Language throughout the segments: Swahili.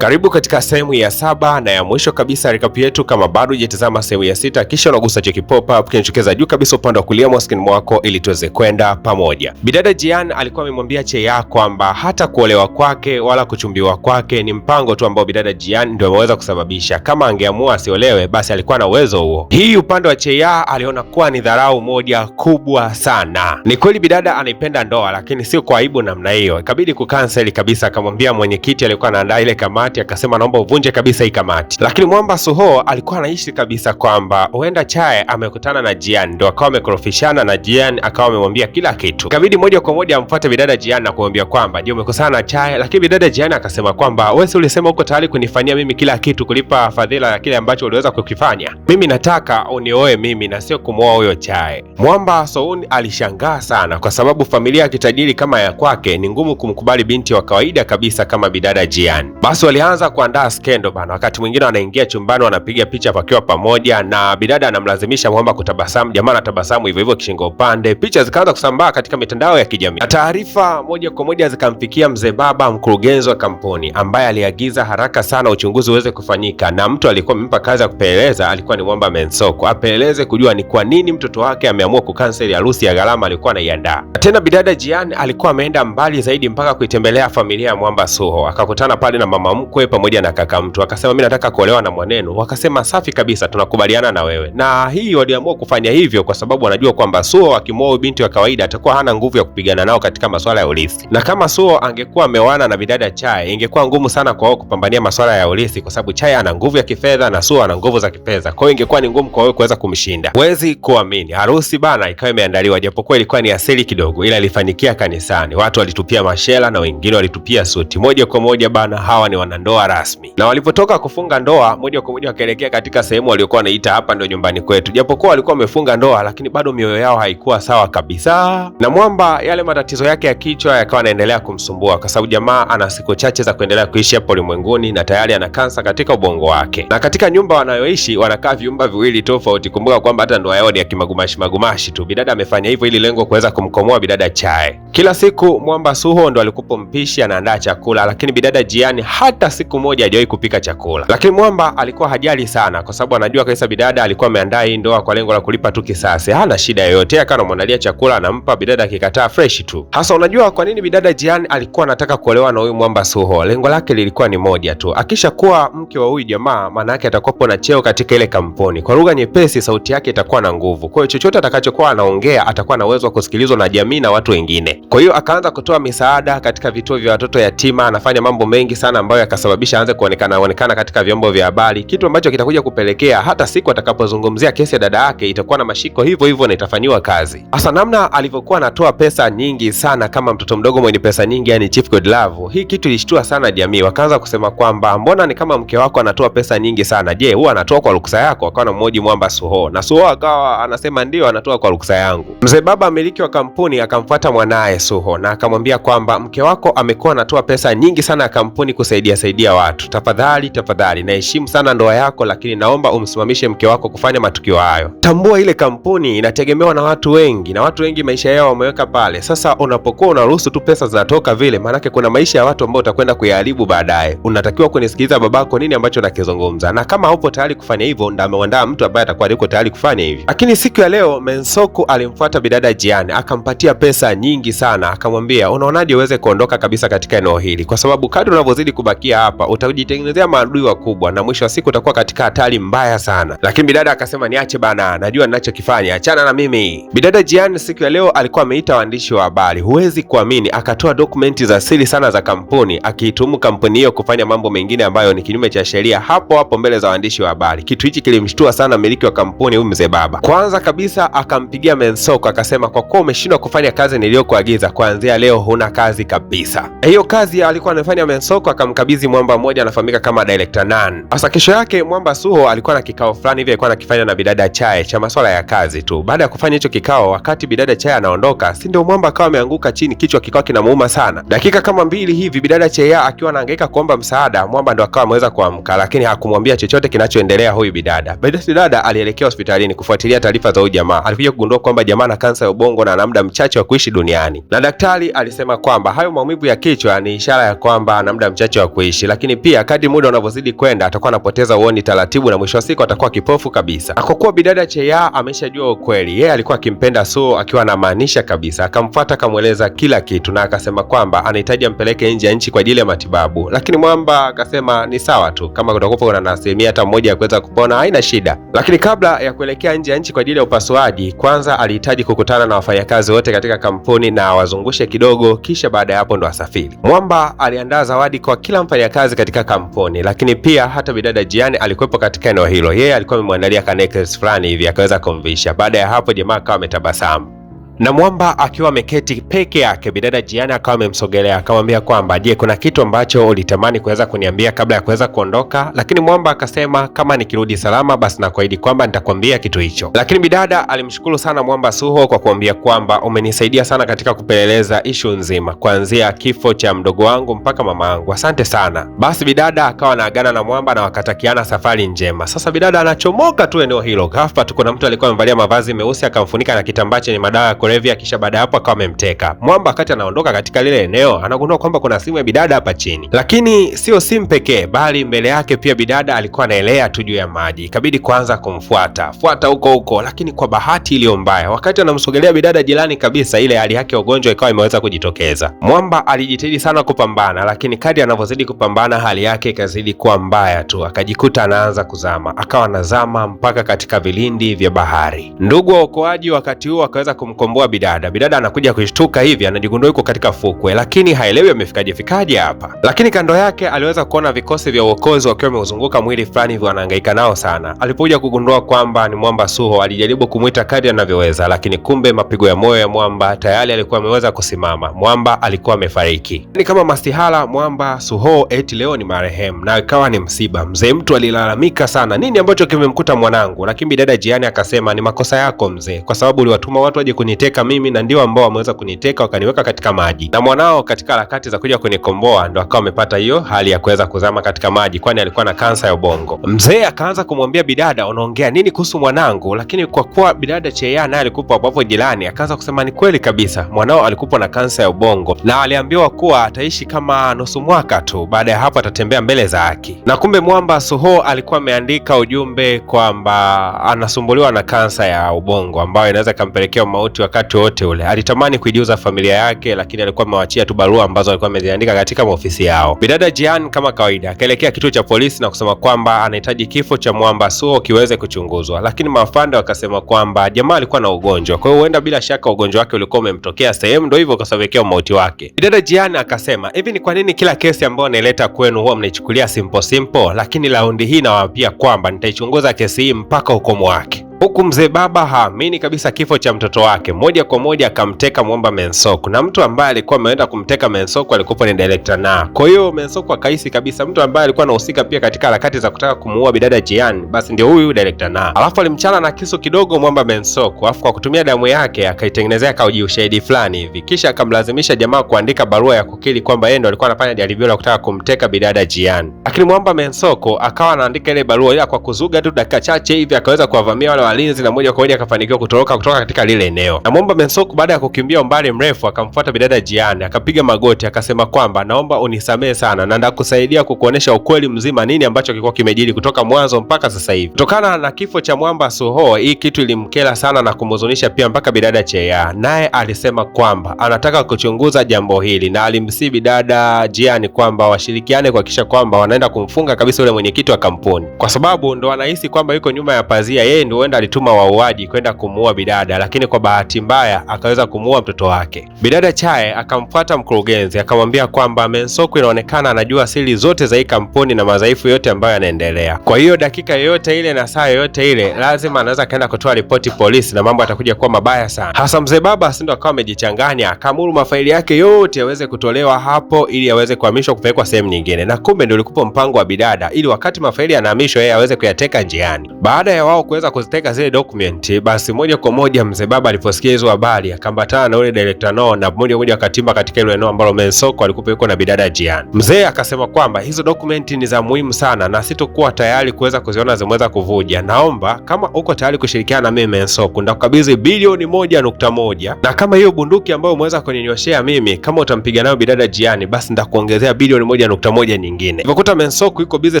Karibu katika sehemu ya 7 na ya mwisho kabisa recap yetu. Kama bado hujatazama sehemu ya 6, kisha unagusa cheki pop up kinachokeza juu kabisa upande wa kulia mwa screen mwako ili tuweze kwenda pamoja. Bidada Jian alikuwa amemwambia Cheya kwamba hata kuolewa kwake wala kuchumbiwa kwake ni mpango tu ambao bidada Jian ndio ameweza kusababisha. Kama angeamua asiolewe basi alikuwa na uwezo huo. Hii upande wa Cheya aliona kuwa ni dharau moja kubwa sana. Ni kweli bidada anaipenda ndoa, lakini sio kwa aibu namna hiyo. Ikabidi kucancel kabisa, akamwambia mwenyekiti alikuwa anaandaa ile kamati, akasema naomba uvunje kabisa hii kamati. Lakini Mwamba Suho alikuwa anaishi kabisa kwamba huenda Cheya amekutana na Jian, ndio akawa amekorofishana na Jian, akawa amemwambia kila kitu. Ikabidi moja kwa moja amfuate bidada Jian na kumwambia kwamba ndio umekosana na Cheya, lakini bidada Jian akasema kwamba wewe si ulisema uko tayari kunifanyia mimi kila kitu, kulipa fadhila ya kile ambacho uliweza kukifanya. Mimi nataka unioe mimi na sio kumwoa huyo Cheya. Mwamba Suho alishangaa sana kwa sababu familia ya kitajiri kama ya kwake ni ngumu kumkubali binti wa kawaida kabisa kama bidada Jian. Basi walianza kuandaa skendo bana. Wakati mwingine wanaingia chumbani wanapiga picha wakiwa pamoja na bidada anamlazimisha Mwamba kutabasamu, jamaa anatabasamu hivyo hivyo kishingo upande. Picha zikaanza kusambaa katika mitandao ya kijamii. Na taarifa moja kwa moja zikamfikia mzee baba, mkurugenzi wa kampuni, ambaye aliagiza haraka sana uchunguzi uweze kufanyika, na mtu alikuwa amempa kazi ya kupeleleza alikuwa ni Mwamba Mensoko, apeleleze kujua ni kwa nini mtoto wake ameamua kukanseli harusi ya gharama alikuwa anaiandaa. Tena bidada Jian alikuwa ameenda mbali zaidi mpaka kuitembelea familia ya Mwamba Suho, akakutana pale na mama mkwe pamoja na kaka mtu, akasema mimi nataka kuolewa na mwanenu. Wakasema safi kabisa, tunakubaliana na wewe. Na hii waliamua kufanya hivyo kwa sababu wanajua kwamba Suho akimwoa binti wa kawaida atakuwa hana nguvu ya kupigana nao katika masuala ya urithi, na kama Suho angekuwa ameoana na bidada Cheya ingekuwa ngumu sana kwa wao kupambania masuala ya urithi, kwa sababu Cheya ana nguvu ya kifedha na Suho ana nguvu za kifedha, kwa hiyo ingekuwa ni ngumu kwa wao kuweza kumshinda. Huwezi kuamini, harusi bana ikawa imeandaliwa, japokuwa ilikuwa ni asili kidogo, ila ilifanikia kanisani. Watu walitupia mashela na wengine walitupia suti. Moja kwa moja bana, hawa ni wanandoa rasmi. Na walipotoka kufunga ndoa, moja kwa moja wakaelekea katika sehemu waliokuwa wanaita hapa ndio nyumbani kwetu. Japokuwa walikuwa wamefunga ndoa, lakini bado mioyo yao haikuwa sawa kabisa. Na Mwamba yale matatizo yake ya kichwa yakawa yanaendelea kumsumbua, kwa sababu jamaa ana siku chache za kuendelea kuishi hapo ulimwenguni na tayari ana kansa katika ubongo wake. Na katika nyumba wanayoishi wanakaa vyumba viwili tofauti. Kumbuka kwamba hata ndoa yao ni ya kimagumashi magumashi tu. Bidada amefanya hivyo ili lengo kuweza kumkomoa bidada Cheya. Kila siku Mwamba Suho ndo alikuwa mpishi anaandaa chakula, lakini bidada Jian hata siku moja hajawahi kupika chakula. Lakini Mwamba alikuwa hajali sana, kwa sababu anajua kabisa bidada alikuwa ameandaa hii ndoa kwa lengo la kulipa tu kisasi. Hana shida yoyote, akawa anamwandalia chakula anampa bidada, akikataa fresh tu. Hasa unajua kwa nini bidada Jian alikuwa anataka kuolewa na huyu Mwamba Suho? Lengo lake lilikuwa ni moja tu. Akisha kuwa mke wa huyu jamaa, maana yake atakuwa na cheo katika ile kampuni. Kwa lugha nyepesi, sauti yake itakuwa na nguvu. Kwa hiyo chochote atakachokuwa anaongea atakuwa na uwezo wa kusikilizwa na jamii na watu wengine. Kwa hiyo akaanza kutoa misaada katika vituo vya watoto yatima, anafanya mambo mengi sana ambayo yakasababisha aanze kuonekana katika vyombo vya habari, kitu ambacho kitakuja kupelekea hata siku atakapozungumzia kesi ya dada yake itakuwa na mashiko hivyo hivyo na itafanyiwa kazi. Hasa namna alivyokuwa anatoa pesa nyingi sana kama mtoto mdogo mwenye pesa nyingi, yani Chief Godlove, hii kitu ilishtua sana jamii. Wakaanza kusema kwamba mbona ni kama mke wako anatoa pesa nyingi sana, je huwa anatoa kwa ruksa yako? Akawa anamhoji Mwamba Suho, na Suho akawa anasema ndio anatoa kwa ruksa yangu. Mzee baba mmiliki wa kampuni akamfuata mwanaye Suho na akamwambia kwamba mke wako amekuwa anatoa pesa nyingi sana ya kampuni kusaidia watu. Tafadhali naheshimu sana ndoa yako, lakini naomba umsimamishe mke wako kufanya matukio hayo. Tambua ile kampuni inategemewa na watu wengi, na watu wengi maisha yao wameweka pale. Sasa unapokuwa unaruhusu tu pesa zinatoka vile, maanake kuna maisha ya watu ambao utakwenda kuyaharibu baadaye. Unatakiwa kunisikiliza babako nini ambacho nakizungumza, na kama haupo tayari kufanya hivyo ndio ameandaa mtu ambaye atakuwa yuko tayari kufanya hivi. Lakini siku ya leo Mensoko alimfuata bidada Jian, akampatia pesa nyingi sana, akamwambia unaonaje uweze kuondoka kabisa katika eneo hili, kwa sababu kadri unavyozidi kubakia hapa utajitengenezea maadui wakubwa na mwisho wa siku utakuwa katika hatari mbaya sana. Lakini bidada akasema niache bana, najua ninachokifanya, achana na mimi. Bidada Jian siku ya leo alikuwa ameita waandishi wa habari. Huwezi kuamini, akatoa dokumenti za siri sana za kampuni, akiitumu kampuni hiyo kufanya mambo mengine ambayo ni kinyume cha sheria hapo mbele za waandishi wa habari. Kitu hichi kilimshtua sana mmiliki wa kampuni huyu mzee baba. Kwanza kabisa akampigia Mensoko akasema, kwa kuwa umeshindwa kufanya kazi niliyokuagiza, kuanzia leo huna kazi kabisa. Hiyo kazi alikuwa anafanya Mensoko akamkabidhi mwamba mmoja anafahamika kama Director Nan. Sasa kesho yake Mwamba Suho alikuwa na kikao fulani hivi alikuwa anakifanya na bidada Cheya cha masuala ya kazi tu. Baada ya kufanya hicho kikao, wakati bidada Cheya anaondoka, si ndio Mwamba akawa ameanguka chini, kichwa kikawa kinamuuma sana. Dakika kama 2 hivi bidada Cheya akiwa anahangaika kuomba msaada, Mwamba ndo akawa ameweza kuamka, lakini hakumwambia chochote kinachoendelea huyu bidada. Bidada alielekea hospitalini kufuatilia taarifa za huyu jamaa. Alikuja kugundua kwamba jamaa ana kansa ya ubongo na ana muda mchache wa kuishi duniani. fulani, na daktari alisema kwamba hayo maumivu ya kichwa ni ishara ya kwamba ana muda mchache wa kuishi, lakini pia kadri muda unavyozidi kwenda atakuwa anapoteza uoni taratibu na mwisho wa siku atakuwa kipofu kabisa. Kwa kuwa bidada Cheya ameshajua ukweli, yeye alikuwa akimpenda Suho akiwa anamaanisha kabisa, akamfuata akamweleza kila kitu na akasema kwamba anahitaji ampeleke nje ya nchi kwa ajili ya matibabu, lakini Mwamba akasema ni sawa tu, kama kutakuwa na asilimia hata mmoja ya kuweza kupona haina shida. Lakini kabla ya kuelekea nje ya nchi kwa ajili ya upasuaji, kwanza alihitaji kukutana na wafanyakazi wote katika kampuni na wazungushe kidogo, kisha baada ya hapo ndo asafiri. Mwamba aliandaa zawadi kwa kila mfanyakazi katika kampuni, lakini pia hata bidada Jian alikuwepo katika eneo hilo. Yeye alikuwa amemwandalia ka necklace fulani hivi akaweza kumvisha. Baada ya hapo jamaa akawa ametabasamu. Na Mwamba akiwa ameketi peke yake, bidada Jian akawa amemsogelea akamwambia kwamba je, kuna kitu ambacho ulitamani kuweza kuniambia kabla ya kuweza kuondoka? Lakini Mwamba akasema kama nikirudi salama basi nakuahidi kwamba nitakwambia kitu hicho. Lakini bidada alimshukuru sana Mwamba Suho kwa kuambia kwamba umenisaidia sana katika kupeleleza ishu nzima kuanzia kifo cha mdogo wangu mpaka mama yangu, asante sana. Basi bidada akawa anaagana na Mwamba na wakatakiana safari njema. Sasa bidada anachomoka tu eneo hilo, ghafla tu kuna mtu alikuwa amevalia mavazi meusi akamfunika na kitambaa chenye madawa kulevya, kisha baada hapo akawa amemteka. Mwamba wakati anaondoka katika lile eneo anagundua kwamba kuna simu ya bidada hapa chini, lakini sio simu pekee, bali mbele yake pia bidada alikuwa anaelea tu juu ya maji. Ikabidi kwanza kumfuata huko, lakini kwa bahati iliyo mbaya, wakati anamsogelea bidada jirani kabisa, ile hali yake ya ugonjwa ikawa imeweza kujitokeza. Mwamba alijitahidi sana kupambana, lakini kadri anavyozidi kupambana hali yake ikazidi kuwa mbaya tu, akajikuta anaanza kuzama, akawa anazama mpaka katika vilindi vya bahari. Ndugu wa uokoaji wakati huo akaweza kumkomboa bidada. Bidada anakuja kushtuka hivi, anajigundua yuko katika fukwe, lakini haelewi amefikaje hapa. Lakini kando yake aliweza kuona vikosi vya uokozi wakiwa wameuzunguka mwili fulani hivi, wanahangaika nao sana. Alipokuja kugundua kwamba ni Mwamba Suho, alijaribu kumwita kadri anavyoweza, lakini kumbe mapigo ya moyo ya Mwamba tayari alikuwa ameweza kusimama. Mwamba alikuwa amefariki. Ni kama masihala Mwamba Suho eti leo ni marehemu, na ikawa ni msiba. Mzee mtu alilalamika sana, nini ambacho kimemkuta mwanangu? Lakini bidada Jian akasema ni makosa yako mzee, kwa sababu uliwatuma watu waje kuniteka mimi na ndio ambao wameweza kuniteka wakaniweka katika maji, na mwanao katika harakati za kuja kunikomboa ndo akawa amepata hiyo hali ya kuweza kuzama katika maji, kwani alikuwa na kansa ya ubongo. Mzee akaanza kumwambia bidada, unaongea nini kuhusu mwanangu? Lakini kwa kuwa bidada Cheya naye alikuwa hapo jirani, akaanza kusema ni kweli kabisa, mwanao alikuwa na kansa ya ubongo na aliambiwa kuwa ataishi kama nusu mwaka tu, baada ya hapo atatembea mbele za haki. Na kumbe Mwamba Suho alikuwa ameandika ujumbe kwamba anasumbuliwa na kansa ya ubongo ambayo inaweza ikampelekea mauti wakati wote ule. Alitamani kuijuza familia yake, lakini alikuwa amewachia tu barua ambazo alikuwa ameziandika katika ofisi yao. Bidada Jian kama kawaida akaelekea kituo cha polisi na kusema kwamba anahitaji kifo cha Mwamba Suho kiweze kuchunguzwa, lakini maafande wakasema kwamba jamaa alikuwa na ugonjwa, kwa hiyo huenda bila shaka ugonjwa wake ulikuwa umemtokea sehemu, ndio hivyo kasababisha mauti wake. Bidada Jian akasema, hivi ni kwa nini kila kesi ambayo naileta kwenu huwa mnaichukulia simple, lakini raundi hii nawaambia kwamba nitaichunguza kesi hii mpaka ukomo wake. Huku mzee baba haamini kabisa kifo cha mtoto wake, moja kwa moja akamteka Mwamba Mensoko, na mtu ambaye alikuwa ameenda kumteka Mensoko alikuwa ni director na. Kwa hiyo Mensoko akahisi kabisa mtu ambaye alikuwa anahusika pia katika harakati za kutaka kumuua bidada Jian basi ndio huyu director na. Alafu alimchana na kisu kidogo Mwamba Mensoko, alafu kwa kutumia damu yake akaitengenezea kauji ushahidi fulani hivi, kisha akamlazimisha jamaa kuandika barua ya kukiri kwamba yeye ndo alikuwa anafanya jaribio la kutaka kumteka bidada Jian. Lakini Mwamba Mensoko akawa anaandika ile barua, ila kwa kuzuga tu dakika chache hivi akaweza kuwavamia wale walinzi na moja kwa moja akafanikiwa kutoroka kutoka katika lile eneo. Na Mwamba Mensoko baada ya kukimbia umbali mrefu akamfuata bidada Jian, akapiga magoti akasema kwamba naomba unisamehe sana na ndakusaidia kukuonesha ukweli mzima nini ambacho kilikuwa kimejiri kutoka mwanzo mpaka sasa hivi. Kutokana na kifo cha Mwamba Suho, hii kitu ilimkera sana na kumhuzunisha pia mpaka bidada Cheya, naye alisema kwamba anataka kuchunguza jambo hili na alimsihi bidada Jian kwamba washirikiane kuhakikisha kwamba wanaenda kumfunga kabisa yule mwenyekiti wa kampuni, kwa sababu ndo anahisi kwamba yuko nyuma ya pazia, yeye ndo huenda alituma wauaji kwenda kumuua bidada, lakini kwa bahati mbaya akaweza kumuua mtoto wake. Bidada Chae akamfuata mkurugenzi akamwambia kwamba Mensoko inaonekana anajua siri zote za hii kampuni na madhaifu yote ambayo yanaendelea, kwa hiyo dakika yoyote ile na saa yoyote ile lazima anaweza kaenda kutoa ripoti polisi na mambo atakuja kuwa mabaya sana. Hasa mzee baba sindo akawa amejichanganya, akaamuru mafaili yake yote yaweze kutolewa hapo ili yaweze kuhamishwa kupelekwa sehemu nyingine, na kumbe ndio ulikuwa mpango wa bidada ili wakati mafaili yanahamishwa yeye aweze kuyateka njiani. Baada ya wao kuweza kuziteka kupeleka zile document, basi moja kwa moja mzee baba aliposikia hizo habari akambatana na yule director no, na moja kwa moja akatimba katika ile eneo ambalo Mensoko alikuwa yuko na bidada Jian. Mzee akasema kwamba hizo document ni za muhimu sana na sitokuwa tayari kuweza kuziona zimeweza kuvuja. Naomba kama uko tayari kushirikiana na mimi Mensoko, ndakukabidhi bilioni 1.1, na kama hiyo bunduki ambayo umeweza kuninyoshea mimi, kama utampiga nayo bidada Jian, basi ndakuongezea bilioni 1.1 nyingine. Nilikuta Mensoko yuko busy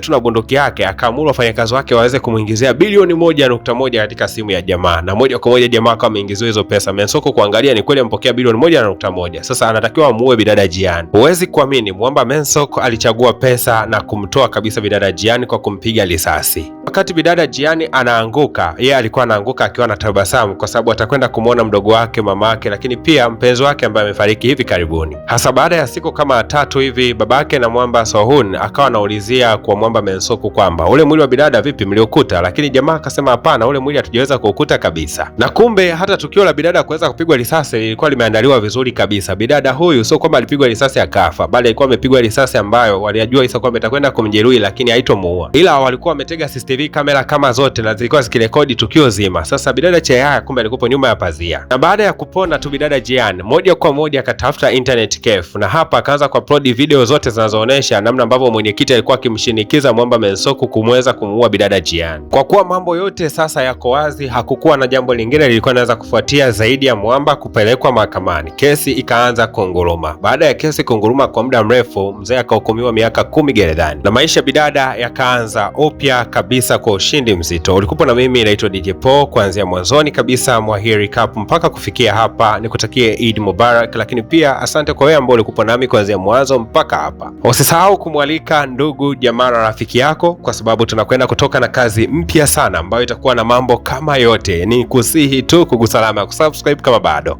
tu na bunduki yake, akaamuru wafanyakazi wake waweze kumuingizia bilioni 1.1 katika simu ya jamaa, na moja kwa moja jamaa kama ameingiziwa hizo pesa. Mensoko kuangalia ni kweli ampokea bilioni 1.1. Sasa anatakiwa amuue bidada Jian. Huwezi kuamini, mwamba Mensoko alichagua pesa na kumtoa kabisa bidada Jian kwa kumpiga risasi. Wakati bidada Jian anaanguka, yeye alikuwa anaanguka akiwa na tabasamu kwa sababu atakwenda kumuona mdogo wake, mama yake, lakini pia mpenzi wake ambaye amefariki hivi karibuni. Hasa baada ya siku kama 3 hivi, babake na mwamba Sohun akawa anaulizia kwa mwamba Mensoko kwamba ule mwili wa bidada vipi mliokuta, lakini jamaa akasema hapana, ule mwili hatujaweza kuukuta kabisa. Na kumbe hata tukio la bidada kuweza kupigwa risasi lilikuwa limeandaliwa vizuri kabisa. Bidada huyu sio kwamba alipigwa risasi akafa, bali alikuwa amepigwa risasi ambayo walijua isa kwamba itakwenda kumjeruhi lakini haitomuua, ila walikuwa wametega CCTV kamera kama zote na zilikuwa zikirekodi tukio zima. Sasa bidada Chehaya kumbe alikuwa nyuma ya pazia, na baada ya kupona tu bidada Jian moja kwa moja akatafuta internet cafe, na hapa akaanza kuupload video zote zinazoonesha namna ambavyo mwenyekiti alikuwa akimshinikiza mwamba Mensoko kumweza kumuua bidada Jian. Kwa kuwa mambo yote sasa yako wazi, hakukuwa na jambo lingine lilikuwa linaweza kufuatia zaidi ya mwamba kupelekwa mahakamani. Kesi ikaanza kunguruma. Baada ya kesi kunguruma kwa muda mrefu, mzee akahukumiwa miaka 10 gerezani na maisha bidada yakaanza upya kabisa kwa ushindi mzito. Ulikuwa na mimi naitwa DJ Paul kuanzia mwanzoni kabisa mwa hii recap mpaka kufikia hapa. Nikutakie Eid Mubarak, lakini pia asante kwa wewe ambao ulikuwa nami kuanzia mwanzo mpaka hapa. Usisahau kumwalika ndugu jamaa na rafiki yako, kwa sababu tunakwenda kutoka na kazi mpya sana ambayo itakuwa na mambo kama yote. Ni kusihi tu kugusa alama ya kusubscribe kama bado.